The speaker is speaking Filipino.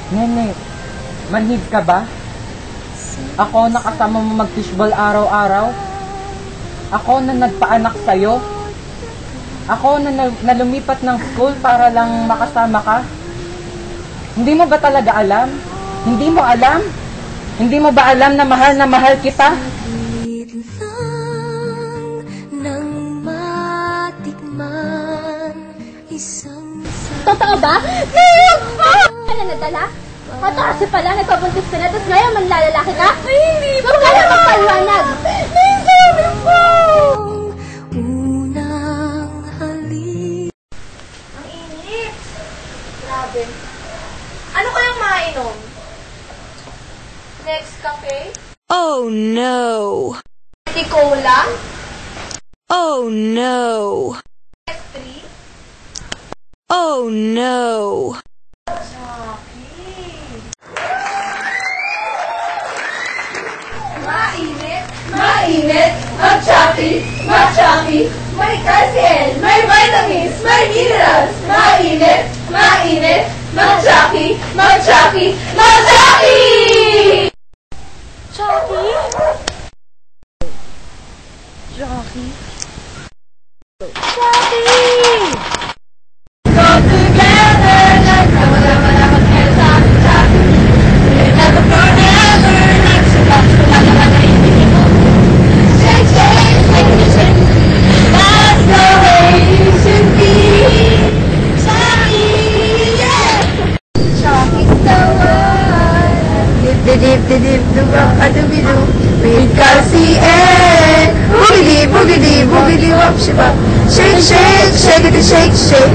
Nene, manhid ka ba? Ako na kasama mo mag-fishball araw-araw? Ako na nagpaanak sa'yo? Ako na lumipat ng school para lang makasama ka? Hindi mo ba talaga alam? Hindi mo alam? Hindi mo ba alam na mahal kita? Totoo ba? Ano nadala? At kasi pala, nagpabuntis ka na, tapos ngayon manlalalaki ka? Ay, hindi ba? Huwag ka na magpaliwanag! Sabi po! Unang halik. Ang init! Grabe. Ano kayang mainom? Next cafe? Oh no! Cola? Oh no! F3? Oh no! Mainit, mainit, mag-choppy, mag-choppy, may calcium, may vitamins, may minerals. Mainit, mainit, mag-choppy, mag-choppy, mag-choppy! Choppy? Jockey? Choppy! Go together, like choppy. Never forever, like shake, shake, shake the shake. That's the way you should be. Choppy, yeah! Choppy's the one. Dip, do-ba-a-doo-be-doo. With calcium. Boogity, boogity, boogity, wop, shibop. Shake, shake, shake it, shake, shake.